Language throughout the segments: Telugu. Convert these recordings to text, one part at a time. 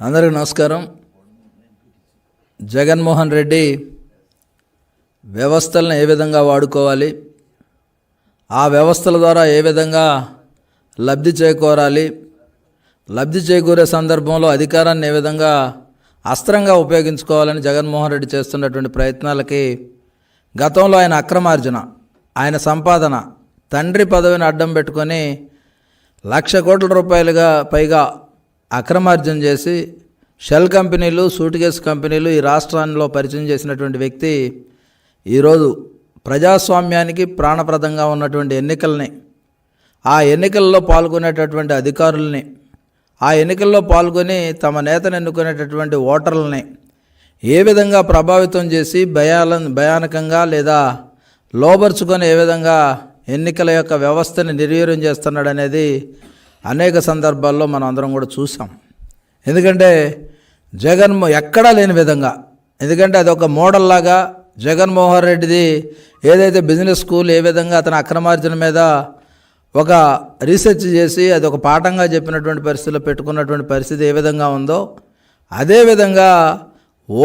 అందరికీ నమస్కారం. జగన్మోహన్ రెడ్డి వ్యవస్థలను ఏ విధంగా వాడుకోవాలి, ఆ వ్యవస్థల ద్వారా ఏ విధంగా లబ్ధి చేకూరాలి, లబ్ధి చేకూరే సందర్భంలో అధికారాన్ని ఏ విధంగా అస్త్రంగా ఉపయోగించుకోవాలని జగన్మోహన్ రెడ్డి చేస్తున్నటువంటి ప్రయత్నాలకి గతంలో ఆయన అక్రమార్జన, ఆయన సంపాదన, తండ్రి పదవిని అడ్డం పెట్టుకొని ₹1,00,000 కోట్ల పైగా అక్రమార్జన చేసి షెల్ కంపెనీలు, సూట్ కేసు కంపెనీలు ఈ రాష్ట్రాల్లో పరిచయం చేసినటువంటి వ్యక్తి ఈరోజు ప్రజాస్వామ్యానికి ప్రాణప్రదంగా ఉన్నటువంటి ఎన్నికల్ని, ఆ ఎన్నికల్లో పాల్గొనేటటువంటి అధికారుల్ని, ఆ ఎన్నికల్లో పాల్గొని తమ నేతను ఎన్నుకునేటటువంటి ఓటర్లని ఏ విధంగా ప్రభావితం చేసి భయానకంగా లేదా లోబర్చుకొని ఏ విధంగా ఎన్నికల యొక్క వ్యవస్థని నిర్వీర్యం చేస్తున్నాడు అనేది అనేక సందర్భాల్లో మనం అందరం కూడా చూసాం. ఎందుకంటే ఎక్కడా లేని విధంగా, ఎందుకంటే అది ఒక మోడల్ లాగా జగన్మోహన్ రెడ్డిది ఏదైతే బిజినెస్ స్కూల్ ఏ విధంగా అతని అక్రమార్జన మీద ఒక రీసెర్చ్ చేసి అది ఒక పాఠంగా చెప్పినటువంటి పరిస్థితిలో పెట్టుకున్నటువంటి పరిస్థితి ఏ విధంగా ఉందో, అదేవిధంగా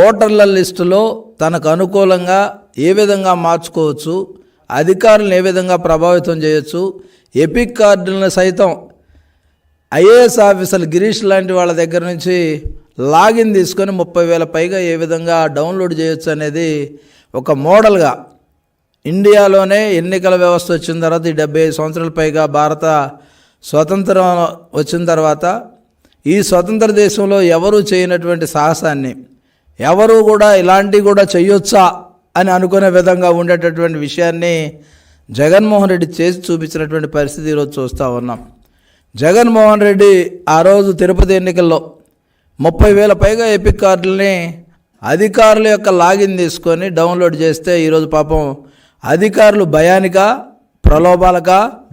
ఓటర్ల లిస్టులో తనకు అనుకూలంగా ఏ విధంగా మార్చుకోవచ్చు, అధికారులను ఏ విధంగా ప్రభావితం చేయొచ్చు, ఎపిక్ కార్డులను సైతం ఐఏఎస్ ఆఫీసర్లు గిరీష్ లాంటి వాళ్ళ దగ్గర నుంచి లాగిన్ తీసుకొని 30,000 పైగా ఏ విధంగా డౌన్లోడ్ చేయొచ్చు అనేది ఒక మోడల్గా ఇండియాలోనే ఎన్నికల వ్యవస్థ వచ్చిన తర్వాత ఈ 75 సంవత్సరాల పైగా భారత స్వతంత్రం వచ్చిన తర్వాత ఈ స్వతంత్ర దేశంలో ఎవరూ చేయనటువంటి సాహసాన్ని, ఎవరు కూడా ఇలాంటివి కూడా చేయొచ్చా అని అనుకునే విధంగా ఉండేటటువంటి విషయాన్ని జగన్మోహన్ రెడ్డి చేసి చూపించినటువంటి పరిస్థితి ఈరోజు చూస్తూ ఉన్నాం. జగన్మోహన్ రెడ్డి ఆ రోజు తిరుపతి ఎన్నికల్లో 30,000 పైగా ఎపిక్ కార్డులని అధికారుల యొక్క లాగిన్ తీసుకొని డౌన్లోడ్ చేస్తే ఈరోజు పాపం అధికారులు భయానిక, ప్రలోభాలక,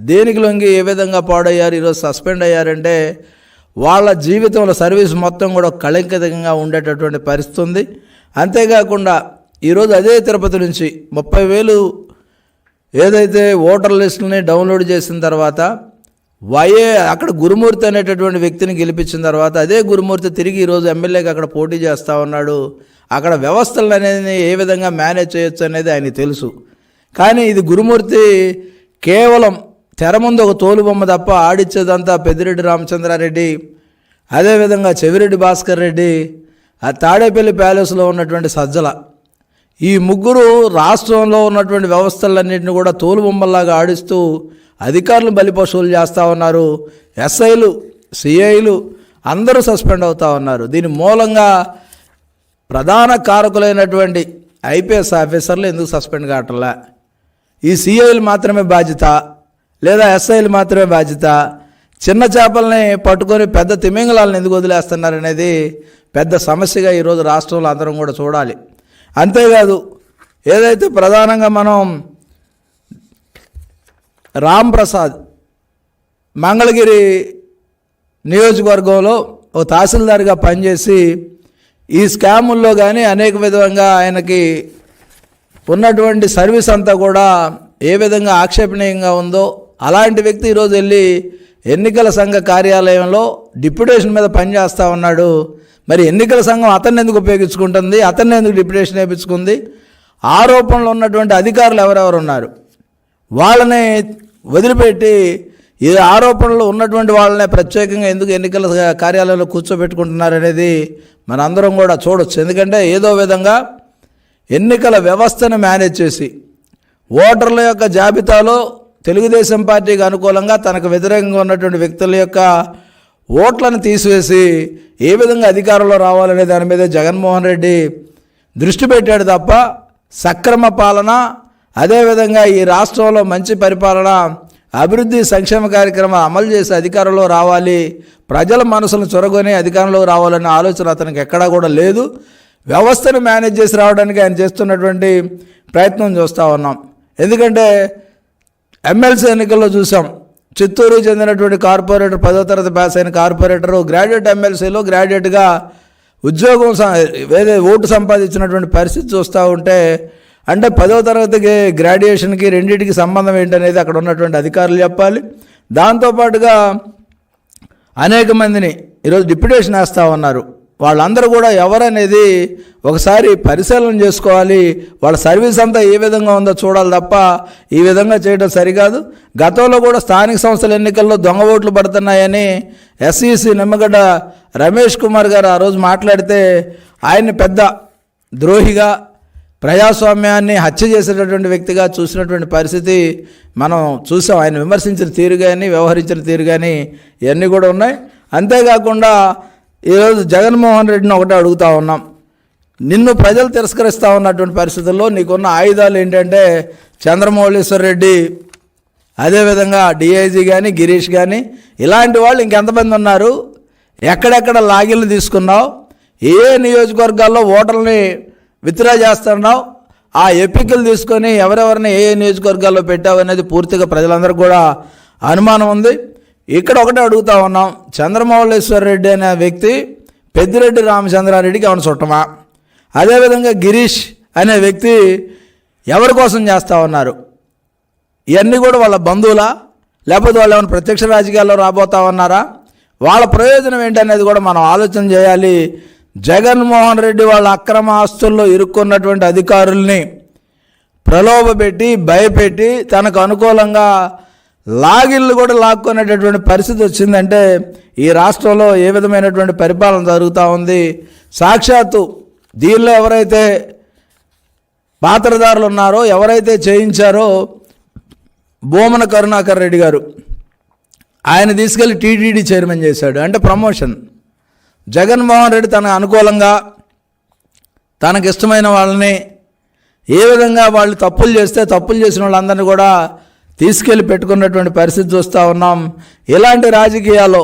దేనికి లొంగి ఏ విధంగా పాడయ్యారు, ఈరోజు సస్పెండ్ అయ్యారంటే వాళ్ళ జీవితంలో సర్వీస్ మొత్తం కూడా కళంకితంగా ఉండేటటువంటి పరిస్థితి ఉంది. అంతేకాకుండా ఈరోజు అదే తిరుపతి నుంచి 30,000 ఏదైతే ఓటర్ లిస్టులని డౌన్లోడ్ చేసిన తర్వాత అక్కడ గురుమూర్తి అనేటటువంటి వ్యక్తిని గెలిపించిన తర్వాత అదే గురుమూర్తి తిరిగి ఈరోజు ఎమ్మెల్యేకి అక్కడ పోటీ చేస్తూ ఉన్నాడు. అక్కడ వ్యవస్థలు అనేది ఏ విధంగా మేనేజ్ చేయొచ్చు అనేది ఆయనకి తెలుసు. కానీ ఇది గురుమూర్తి కేవలం తెర ముందు ఒక తోలుబొమ్మ తప్ప ఆడిచ్చేదంతా పెద్దిరెడ్డి రామచంద్రారెడ్డి, అదేవిధంగా చెవిరెడ్డి భాస్కర్ రెడ్డి, ఆ తాడేపల్లి ప్యాలెస్లో ఉన్నటువంటి సజ్జల, ఈ ముగ్గురు రాష్ట్రంలో ఉన్నటువంటి వ్యవస్థలన్నింటినీ కూడా తోలుబొమ్మల్లాగా ఆడిస్తూ అధికారులు బలిపశువులు చేస్తూ ఉన్నారు. ఎస్ఐలు, సిఐలు అందరూ సస్పెండ్ అవుతూ ఉన్నారు. దీని మూలంగా ప్రధాన కారకులైనటువంటి ఐపీఎస్ ఆఫీసర్లు ఎందుకు సస్పెండ్ కావట్లా, ఈ సిఐలు మాత్రమే బాధ్యత లేదా ఎస్ఐలు మాత్రమే బాధ్యత, చిన్న చేపల్ని పట్టుకొని పెద్ద తిమింగలాలను ఎందుకు వదిలేస్తున్నారనేది పెద్ద సమస్యగా ఈరోజు రాష్ట్రంలో అందరం కూడా చూడాలి. అంతేకాదు, ఏదైతే ప్రధానంగా మనం రాంప్రసాద్ మంగళగిరి నియోజకవర్గంలో ఒక తహసీల్దార్గా పనిచేసి ఈ స్కాముల్లో కానీ అనేక విధంగా ఆయనకి ఉన్నటువంటి సర్వీస్ అంతా కూడా ఏ విధంగా ఆక్షేపణీయంగా ఉందో అలాంటి వ్యక్తి ఈరోజు వెళ్ళి ఎన్నికల సంఘ కార్యాలయంలో డిప్యుటేషన్ మీద పనిచేస్తూ ఉన్నాడు. మరి ఎన్నికల సంఘం అతన్ని ఎందుకు ఉపయోగించుకుంటుంది, అతన్ని ఎందుకు డిప్యుటేషన్ వేయించుకుంది, ఆరోపణలు ఉన్నటువంటి అధికారులు ఎవరెవరు ఉన్నారు వాళ్ళని వదిలిపెట్టి ఈ ఆరోపణలు ఉన్నటువంటి వాళ్ళనే ప్రత్యేకంగా ఎందుకు ఎన్నికల కార్యాలయంలో కూర్చోబెట్టుకుంటున్నారనేది మనందరం కూడా చూడొచ్చు. ఎందుకంటే ఏదో విధంగా ఎన్నికల వ్యవస్థను మేనేజ్ చేసి ఓటర్ల యొక్క జాబితాలో తెలుగుదేశం పార్టీకి అనుకూలంగా తనకు వ్యతిరేకంగా ఉన్నటువంటి వ్యక్తుల యొక్క ఓట్లను తీసివేసి ఏ విధంగా అధికారంలో రావాలనే దాని మీద జగన్మోహన్ రెడ్డి దృష్టి పెట్టాడు తప్ప సక్రమ పాలన, అదేవిధంగా ఈ రాష్ట్రంలో మంచి పరిపాలన, అభివృద్ధి, సంక్షేమ కార్యక్రమాలు అమలు చేసి అధికారంలో రావాలి, ప్రజల మనసులను చొరగొని అధికారంలో రావాలనే ఆలోచన అతనికి ఎక్కడా కూడా లేదు. వ్యవస్థను మేనేజ్ చేసి రావడానికి ఆయన చేస్తున్నటువంటి ప్రయత్నం చూస్తూ ఉన్నాం. ఎందుకంటే ఎమ్మెల్సీ ఎన్నికల్లో చూసాం, చిత్తూరుకు చెందినటువంటి కార్పొరేటర్ 10వ తరగతి పాస్ అయిన కార్పొరేటరు గ్రాడ్యుయేట్ ఎమ్మెల్సీలో గ్రాడ్యుయేట్గా ఉద్యోగం ఓటు సంపాదించినటువంటి పరిస్థితి చూస్తూ ఉంటే, అంటే 10వ తరగతికి గ్రాడ్యుయేషన్కి రెండింటికి సంబంధం ఏంటనేది అక్కడ ఉన్నటువంటి అధికారులు చెప్పాలి. దాంతోపాటుగా అనేక మందిని ఈరోజు డిప్యుటేషన్ వేస్తూ ఉన్నారు. వాళ్ళందరూ కూడా ఎవరనేది ఒకసారి పరిశీలన చేసుకోవాలి. వాళ్ళ సర్వీస్ అంతా ఏ విధంగా ఉందో చూడాలి తప్ప ఈ విధంగా చేయడం సరికాదు. గతంలో కూడా స్థానిక సంస్థల ఎన్నికల్లో దొంగ ఓట్లు పడుతున్నాయని ఎస్ఈసి నిమ్మగడ్డ రమేష్ కుమార్ గారు ఆ రోజు మాట్లాడితే ఆయన్ని పెద్ద ద్రోహిగా, ప్రజాస్వామ్యాన్ని హత్య చేసేటటువంటి వ్యక్తిగా చూసినటువంటి పరిస్థితి మనం చూసాం. ఆయన విమర్శించిన తీరు కానీ, వ్యవహరించిన తీరు కానీ ఇవన్నీ కూడా ఉన్నాయి. అంతేకాకుండా ఈరోజు జగన్మోహన్ రెడ్డిని ఒకటే అడుగుతూ ఉన్నాం. నిన్ను ప్రజలు తిరస్కరిస్తూ ఉన్నటువంటి పరిస్థితుల్లో నీకున్న ఆయుధాలు ఏంటంటే చంద్రమౌళీశ్వర్ రెడ్డి, అదేవిధంగా డిఐజీ కానీ, గిరీష్ కానీ, ఇలాంటి వాళ్ళు ఇంకెంతమంది ఉన్నారు? ఎక్కడెక్కడ లాగిన్లు తీసుకున్నావు? ఏ నియోజకవర్గాల్లో ఓటర్లని విత్డ్రా చేస్తున్నావు? ఆ ఎపికలు తీసుకొని ఎవరెవరిని ఏ నియోజకవర్గాల్లో పెట్టావు అనేది పూర్తిగా ప్రజలందరికీ కూడా అనుమానం ఉంది. ఇక్కడ ఒకటే అడుగుతూ ఉన్నాం, చంద్రమౌళీశ్వర్ రెడ్డి అనే వ్యక్తి పెద్దిరెడ్డి రామచంద్రారెడ్డికి ఏమైనా చుట్టమా? అదేవిధంగా గిరీష్ అనే వ్యక్తి ఎవరి కోసం చేస్తూ ఉన్నారు? ఇవన్నీ కూడా వాళ్ళ బంధువులా, లేకపోతే వాళ్ళు ఏమైనా ప్రత్యక్ష రాజకీయాల్లో రాబోతా ఉన్నారా? వాళ్ళ ప్రయోజనం ఏంటనేది కూడా మనం ఆలోచన చేయాలి. జగన్మోహన్ రెడ్డి వాళ్ళ అక్రమ ఆస్తుల్లో ఇరుక్కున్నటువంటి అధికారుల్ని ప్రలోభపెట్టి, భయపెట్టి తనకు అనుకూలంగా లాగిళ్ళు కూడా లాక్కునేటటువంటి పరిస్థితి వచ్చిందంటే ఈ రాష్ట్రంలో ఏ విధమైనటువంటి పరిపాలన జరుగుతూ ఉంది? సాక్షాత్తు దీనిలో ఎవరైతే పాత్రదారులు ఉన్నారో, ఎవరైతే చేయించారో భూమన కరుణాకర్ రెడ్డి గారు, ఆయన తీసుకెళ్లి టీటీడీ చైర్మన్ చేశాడు. అంటే ప్రమోషన్. జగన్మోహన్ రెడ్డి తనకు అనుకూలంగా తనకు ఇష్టమైన వాళ్ళని ఏ విధంగా వాళ్ళు తప్పులు చేస్తే తప్పులు చేసిన వాళ్ళందరినీ కూడా తీసుకెళ్ళి పెట్టుకున్నటువంటి పరిస్థితి చూస్తూ ఉన్నాం. ఇలాంటి రాజకీయాల్లో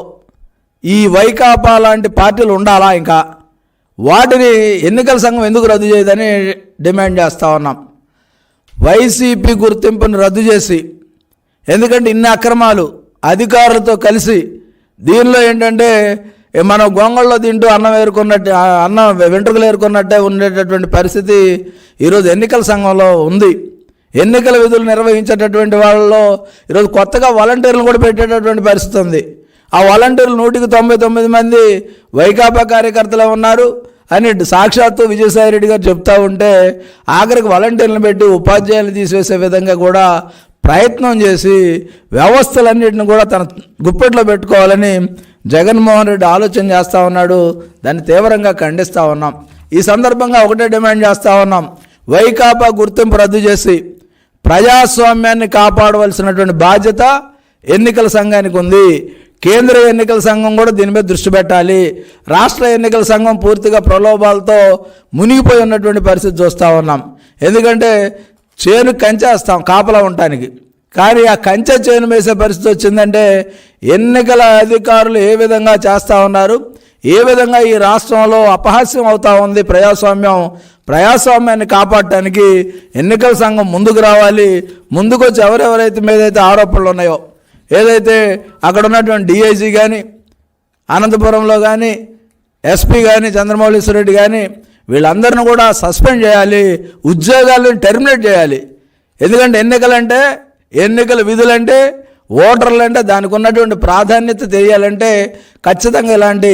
ఈ వైకాపా లాంటి పార్టీలు ఉండాలా? ఇంకా వాటిని ఎన్నికల సంఘం ఎందుకు రద్దు చేయదని డిమాండ్ చేస్తూ ఉన్నాం. వైసీపీ గుర్తింపును రద్దు చేసి, ఎందుకంటే ఇన్ని అక్రమాలు అధికారులతో కలిసి దీనిలో ఏంటంటే మనం గొంగళ్ళలో తింటూ అన్నం వెంట్రుకలు ఏరుకున్నట్టే ఉండేటటువంటి పరిస్థితి ఈరోజు ఎన్నికల సంఘంలో ఉంది. ఎన్నికల విధులు నిర్వహించేటటువంటి వాళ్ళలో ఈరోజు కొత్తగా వాలంటీర్లు కూడా పెట్టేటటువంటి పరిస్థితి ఉంది. ఆ వాలంటీర్లు 199 మంది వైకాపా కార్యకర్తలే ఉన్నారు అని సాక్షాత్తు విజయసాయిరెడ్డి గారు చెప్తా ఉంటే ఆఖరికి వాలంటీర్లను పెట్టి ఉపాధ్యాయులను తీసివేసే విధంగా కూడా ప్రయత్నం చేసి వ్యవస్థలన్నింటిని కూడా తన గుప్పెట్లో పెట్టుకోవాలని జగన్మోహన్ రెడ్డి ఆలోచన చేస్తూ ఉన్నాడు. దాన్ని తీవ్రంగా ఖండిస్తూ ఉన్నాం. ఈ సందర్భంగా ఒకటే డిమాండ్ చేస్తూ ఉన్నాం, వైకాపా గుర్తింపు రద్దు చేసి ప్రజాస్వామ్యాన్ని కాపాడవలసినటువంటి బాధ్యత ఎన్నికల సంఘానికి ఉంది. కేంద్ర ఎన్నికల సంఘం కూడా దీని మీద దృష్టి పెట్టాలి. రాష్ట్ర ఎన్నికల సంఘం పూర్తిగా ప్రలోభాలతో మునిగిపోయి ఉన్నటువంటి పరిస్థితి చూస్తూ ఉన్నాం. ఎందుకంటే చేను కంచేస్తాం కాపలా ఉండటానికి, కానీ ఆ కంచె చేను వేసే పరిస్థితి వచ్చిందంటే ఎన్నికల అధికారులు ఏ విధంగా చేస్తూ ఉన్నారు, ఏ విధంగా ఈ రాష్ట్రంలో అపహాస్యం అవుతూ ఉంది ప్రజాస్వామ్యాన్ని కాపాడటానికి ఎన్నికల సంఘం ముందుకు రావాలి. ముందుకు వచ్చి ఎవరెవరైతే మీదైతే ఆరోపణలు ఉన్నాయో, ఏదైతే అక్కడ ఉన్నటువంటి డిఐజీ కానీ, అనంతపురంలో కానీ, ఎస్పీ కానీ, చంద్రమౌళీశ్వర్ రెడ్డి కానీ, వీళ్ళందరిని కూడా సస్పెండ్ చేయాలి, ఉద్యోగాలను టెర్మినేట్ చేయాలి. ఎందుకంటే ఎన్నికల విధులంటే, ఓటర్లంటే దానికి ఉన్నటువంటి ప్రాధాన్యత తెలియాలంటే ఖచ్చితంగా ఇలాంటి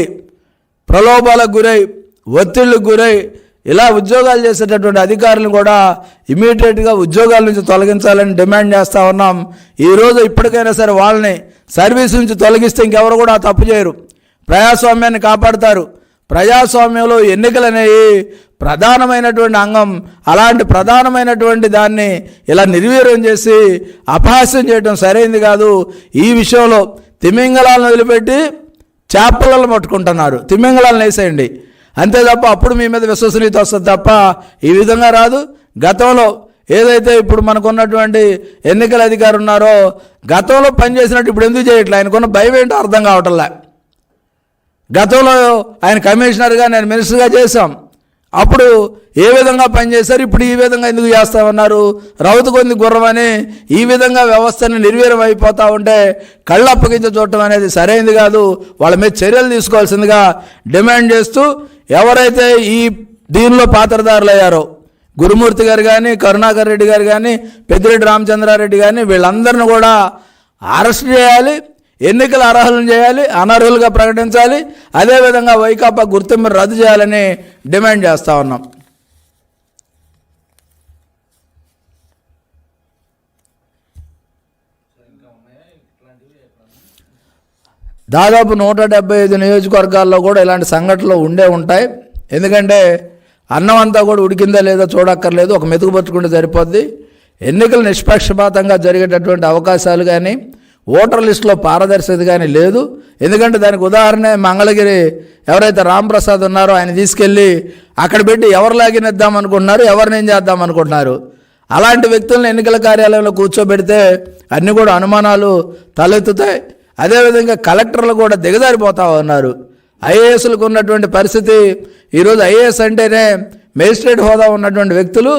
ప్రలోభాలకు గురై, ఒత్తిళ్లకు గురై ఇలా ఉద్యోగాలు చేసేటటువంటి అధికారులను కూడా ఇమీడియట్గా ఉద్యోగాల నుంచి తొలగించాలని డిమాండ్ చేస్తూ ఉన్నాం. ఈరోజు ఇప్పటికైనా సరే వాళ్ళని సర్వీస్ నుంచి తొలగిస్తే ఇంకెవరు కూడా తప్పు చేయరు, ప్రజాస్వామ్యాన్ని కాపాడుతారు. ప్రజాస్వామ్యంలో ఎన్నికలు అనేవి ప్రధానమైనటువంటి అంగం. అలాంటి ప్రధానమైనటువంటి దాన్ని ఇలా నిర్వీర్యం చేసి అపహాస్యం చేయడం సరైంది కాదు. ఈ విషయంలో తిమింగళాలను వదిలిపెట్టి చేపలను పట్టుకుంటున్నారు. తిమింగళాలను వేసేయండి అంతే తప్ప అప్పుడు మీ మీద విశ్వసనీయత వస్తుంది తప్ప ఈ విధంగా రాదు. గతంలో ఏదైతే ఇప్పుడు మనకున్నటువంటి ఎన్నికల అధికారులు ఉన్నారో గతంలో పనిచేసినట్టు ఇప్పుడు ఎందుకు చేయట్లే? ఆయనకున్న భయం ఏంటో అర్థం కావట్లే. గతంలో ఆయన కమిషనర్గా, నేను మినిస్టర్గా చేశాం. అప్పుడు ఏ విధంగా పనిచేశారు, ఇప్పుడు ఈ విధంగా ఎందుకు చేస్తామన్నారు? రౌతు కొంది గుర్రమని ఈ విధంగా వ్యవస్థని నిర్వీర్యం అయిపోతూ ఉంటే కళ్ళు అప్పగించి చూడటం అనేది సరైనది కాదు. వాళ్ళ మీద చర్యలు తీసుకోవాల్సిందిగా డిమాండ్ చేస్తూ, ఎవరైతే ఈ దీనిలో పాత్రదారులు అయ్యారో గురుమూర్తి గారు కానీ, కరుణాకర్ రెడ్డి గారు కానీ, పెద్దిరెడ్డి రామచంద్రారెడ్డి కానీ, వీళ్ళందరిని కూడా అరెస్ట్ చేయాలి. ఎన్నికల అర్హులను చేయాలి, అనర్హులుగా ప్రకటించాలి. అదేవిధంగా వైకాపా గుర్తింపు రద్దు చేయాలని డిమాండ్ చేస్తూ ఉన్నాం. దాదాపు 175 నియోజకవర్గాల్లో కూడా ఇలాంటి సంఘటనలు ఉంటాయి. ఎందుకంటే అన్నం అంతా కూడా ఉడికిందా లేదా చూడక్కర్లేదు, ఒక మెతుకు పట్టుకుంటే సరిపోద్ది. ఎన్నికలు నిష్పక్షపాతంగా జరిగేటటువంటి అవకాశాలు కానీ ఓటర్ లిస్టులో పారదర్శకత కానీ లేదు. ఎందుకంటే దానికి ఉదాహరణ మంగళగిరి ఎవరైతే రాంప్రసాద్ ఉన్నారో ఆయన తీసుకెళ్ళి అక్కడ పెట్టి ఎవరు లాగినేద్దాం అనుకుంటున్నారు, ఎవరిని ఏం చేద్దాం అనుకుంటున్నారు. అలాంటి వ్యక్తులను ఎన్నికల కార్యాలయంలో కూర్చోబెడితే అన్నీ కూడా అనుమానాలు తలెత్తుతాయి. అదేవిధంగా కలెక్టర్లు కూడా దిగజారిపోతా ఉన్నారు. ఐఏఎస్లకు ఉన్నటువంటి పరిస్థితి ఈరోజు ఐఏఎస్ అంటేనే మేజిస్ట్రేట్ హోదా ఉన్నటువంటి వ్యక్తులు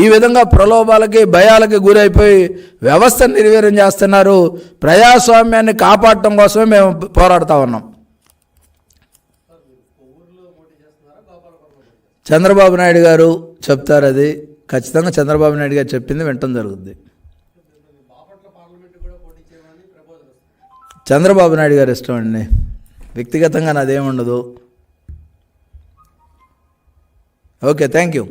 ఈ విధంగా ప్రలోభాలకి భయాలకి గురైపోయి వ్యవస్థను నిర్వీర్యం చేస్తున్నారు. ప్రజాస్వామ్యాన్ని కాపాడటం కోసమే మేము పోరాడుతూ ఉన్నాం. చంద్రబాబు నాయుడు గారు చెప్తారు, అది ఖచ్చితంగా చంద్రబాబు నాయుడు గారు చెప్పింది వినటం జరుగుతుంది. చంద్రబాబు నాయుడు గారు ఇష్టం అండి, వ్యక్తిగతంగా నాదేముండదు. Okay, thank you.